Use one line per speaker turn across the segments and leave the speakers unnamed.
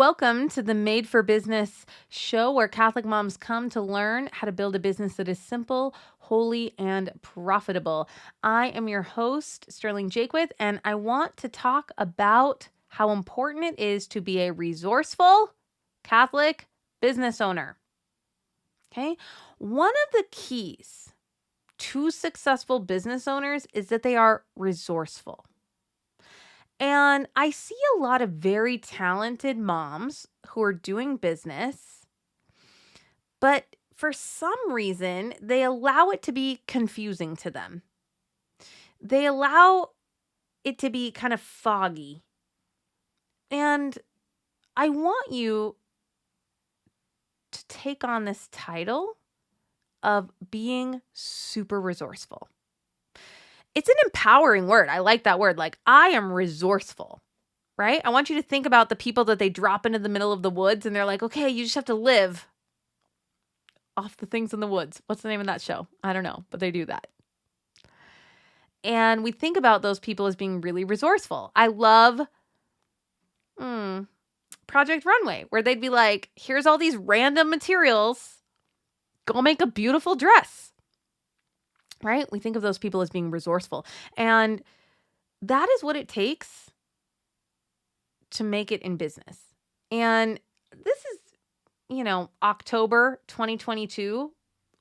welcome to the Made for Business show where Catholic moms come to learn how to build a business that is simple, holy, and profitable. I am your host, Sterling Jakewith, and I want to talk about how important it is to be a resourceful Catholic business owner. Okay? One of the keys to successful business owners is that they are resourceful. And I see a lot of very talented moms who are doing business, but for some reason, they allow it to be confusing to them. They allow it to be kind of foggy. And I want you to take on this title of being super resourceful. It's an empowering word. I like that word. Like, I am resourceful, right? I want you to think about the people that they drop into the middle of the woods and they're like, okay, you just have to live off the things in the woods. What's the name of that show? I don't know, but they do that. And we think about those people as being really resourceful. I love Project Runway, where they'd be like, here's all these random materials. Go make a beautiful dress. Right? We think of those people as being resourceful. And that is what it takes to make it in business. And this is, October 2022.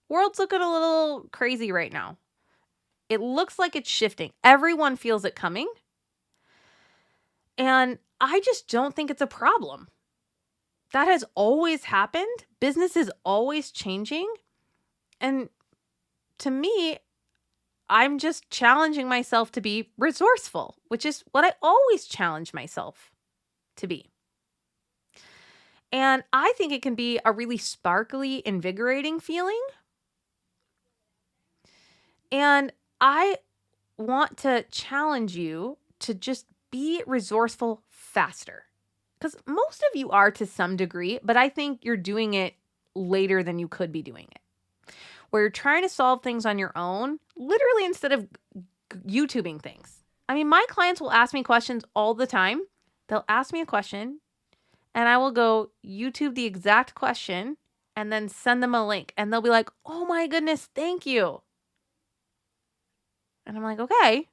World's looking a little crazy right now. It looks like it's shifting. Everyone feels it coming. And I just don't think it's a problem. That has always happened. Business is always changing. And to me, I'm just challenging myself to be resourceful, which is what I always challenge myself to be. And I think it can be a really sparkly, invigorating feeling. And I want to challenge you to just be resourceful faster. Because most of you are to some degree, but I think you're doing it later than you could be doing it. Where you're trying to solve things on your own, literally instead of YouTubing things. I mean, my clients will ask me questions all the time. They'll ask me a question and I will go YouTube the exact question and then send them a link. And they'll be like, oh my goodness, thank you. And I'm like, okay,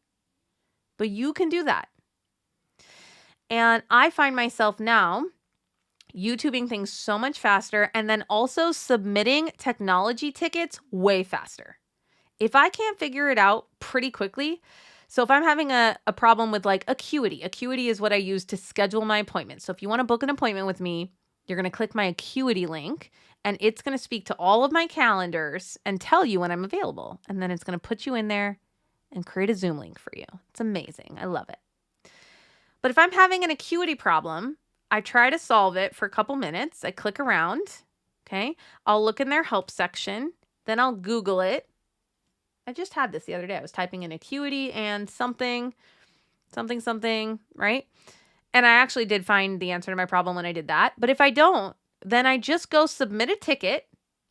but you can do that. And I find myself now YouTubing things so much faster and then also submitting technology tickets way faster. If I can't figure it out pretty quickly, so if I'm having a problem with like Acuity is what I use to schedule my appointments. So if you want to book an appointment with me, you're going to click my Acuity link and it's going to speak to all of my calendars and tell you when I'm available. And then it's going to put you in there and create a Zoom link for you. It's amazing. I love it. But if I'm having an Acuity problem, I try to solve it for a couple minutes. I click around, okay? I'll look in their help section. Then I'll Google it. I just had this the other day. I was typing in Acuity and something, right? And I actually did find the answer to my problem when I did that. But if I don't, then I just go submit a ticket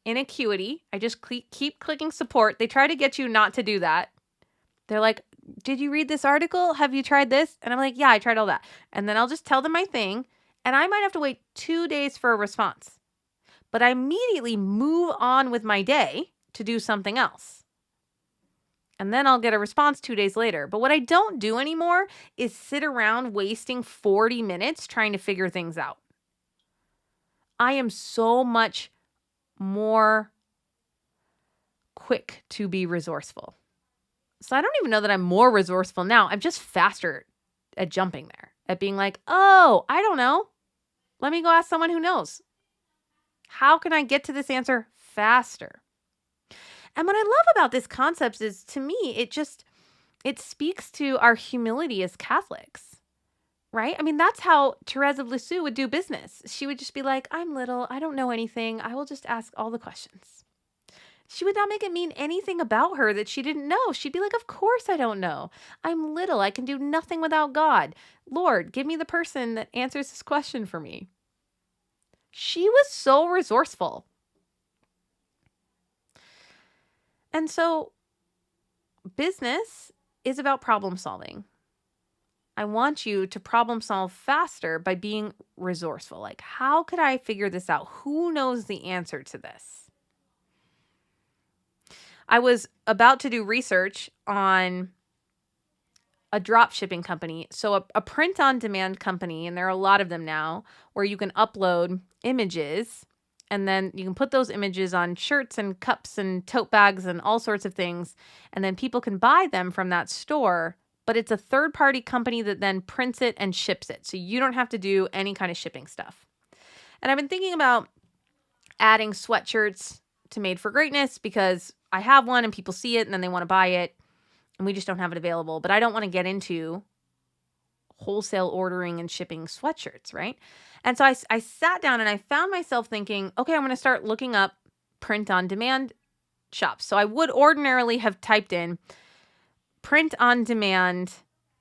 in Acuity. I just keep clicking support. They try to get you not to do that. They're like, did you read this article? Have you tried this? And I'm like, yeah, I tried all that. And then I'll just tell them my thing. And I might have to wait 2 days for a response. But I immediately move on with my day to do something else. And then I'll get a response 2 days later. But what I don't do anymore is sit around wasting 40 minutes trying to figure things out. I am so much more quick to be resourceful. So I don't even know that I'm more resourceful now. I'm just faster at jumping there, at being like, oh, I don't know. Let me go ask someone who knows. How can I get to this answer faster? And what I love about this concept is, to me, it speaks to our humility as Catholics, right? I mean, that's how Therese of Lisieux would do business. She would just be like, I'm little, I don't know anything. I will just ask all the questions. She would not make it mean anything about her that she didn't know. She'd be like, of course I don't know. I'm little. I can do nothing without God. Lord, give me the person that answers this question for me. She was so resourceful. And so business is about problem solving. I want you to problem solve faster by being resourceful. Like, how could I figure this out? Who knows the answer to this? I was about to do research on a drop shipping company. So a print on demand company, and there are a lot of them now, where you can upload images and then you can put those images on shirts and cups and tote bags and all sorts of things. And then people can buy them from that store, but it's a third party company that then prints it and ships it. So you don't have to do any kind of shipping stuff. And I've been thinking about adding sweatshirts to Made for Greatness because I have one and people see it and then they want to buy it. And we just don't have it available. But I don't want to get into wholesale ordering and shipping sweatshirts, right? And so I sat down and I found myself thinking, okay, I'm going to start looking up print on demand shops. So I would ordinarily have typed in print on demand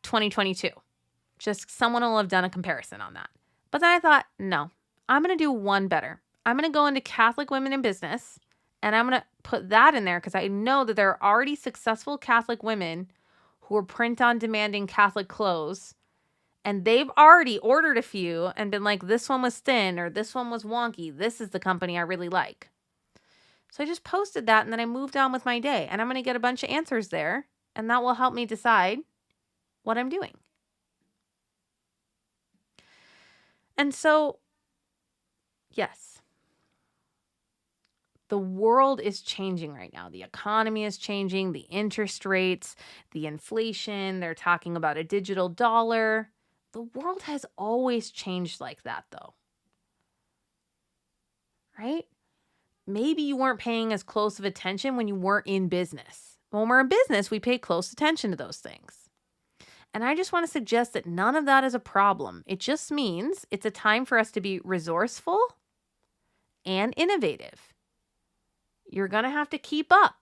2022. Just someone will have done a comparison on that. But then I thought, no, I'm going to do one better. I'm going to go into Catholic Women in Business. And I'm going to put that in there because I know that there are already successful Catholic women who are print on demanding Catholic clothes. And they've already ordered a few and been like, this one was thin or this one was wonky. This is the company I really like. So I just posted that and then I moved on with my day. And I'm going to get a bunch of answers there. And that will help me decide what I'm doing. And so, yes. The world is changing right now. The economy is changing, the interest rates, the inflation. They're talking about a digital dollar. The world has always changed like that, though. Right? Maybe you weren't paying as close of attention when you weren't in business. When we're in business, we pay close attention to those things. And I just want to suggest that none of that is a problem. It just means it's a time for us to be resourceful and innovative. You're going to have to keep up.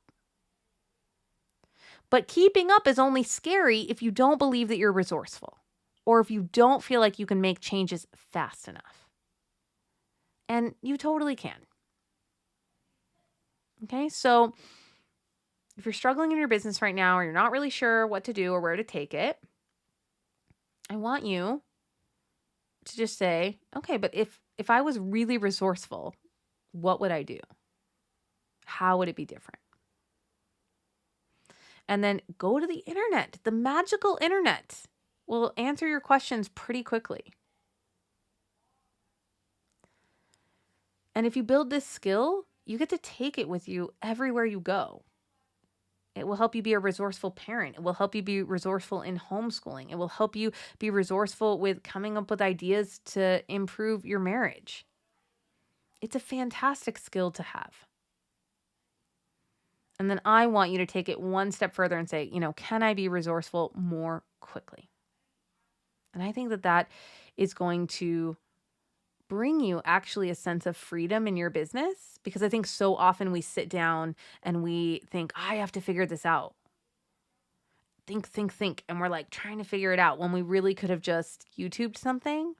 But keeping up is only scary if you don't believe that you're resourceful or if you don't feel like you can make changes fast enough. And you totally can. Okay, so if you're struggling in your business right now or you're not really sure what to do or where to take it, I want you to just say, okay, but if I was really resourceful, what would I do? How would it be different? And then go to the internet. The magical internet will answer your questions pretty quickly. And if you build this skill, you get to take it with you everywhere you go. It will help you be a resourceful parent. It will help you be resourceful in homeschooling. It will help you be resourceful with coming up with ideas to improve your marriage. It's a fantastic skill to have. And then I want you to take it one step further and say, can I be resourceful more quickly? And I think that that is going to bring you actually a sense of freedom in your business, because I think so often we sit down and we think, I have to figure this out. Think. And we're like trying to figure it out when we really could have just YouTubed something.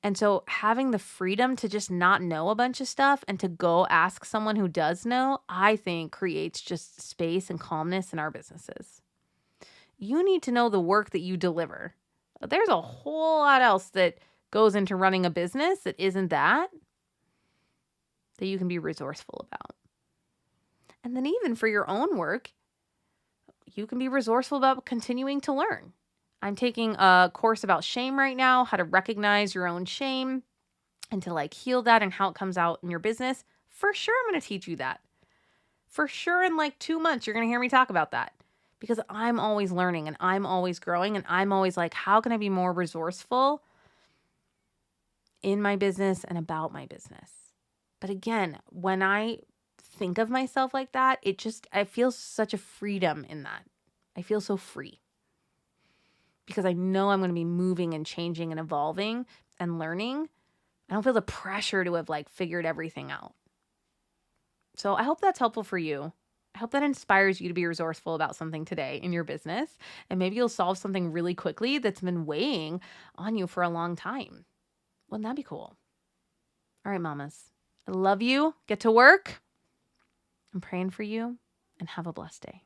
And so having the freedom to just not know a bunch of stuff and to go ask someone who does know, I think creates just space and calmness in our businesses. You need to know the work that you deliver. There's a whole lot else that goes into running a business that isn't that you can be resourceful about. And then even for your own work, you can be resourceful about continuing to learn. I'm taking a course about shame right now, how to recognize your own shame and to heal that and how it comes out in your business. For sure, I'm going to teach you that. For sure, in 2 months, you're going to hear me talk about that because I'm always learning and I'm always growing and I'm always how can I be more resourceful in my business and about my business? But again, when I think of myself like that, I feel such a freedom in that. I feel so free. Because I know I'm going to be moving and changing and evolving and learning. I don't feel the pressure to have figured everything out. So I hope that's helpful for you. I hope that inspires you to be resourceful about something today in your business. And maybe you'll solve something really quickly that's been weighing on you for a long time. Wouldn't that be cool? All right, mamas. I love you. Get to work. I'm praying for you and have a blessed day.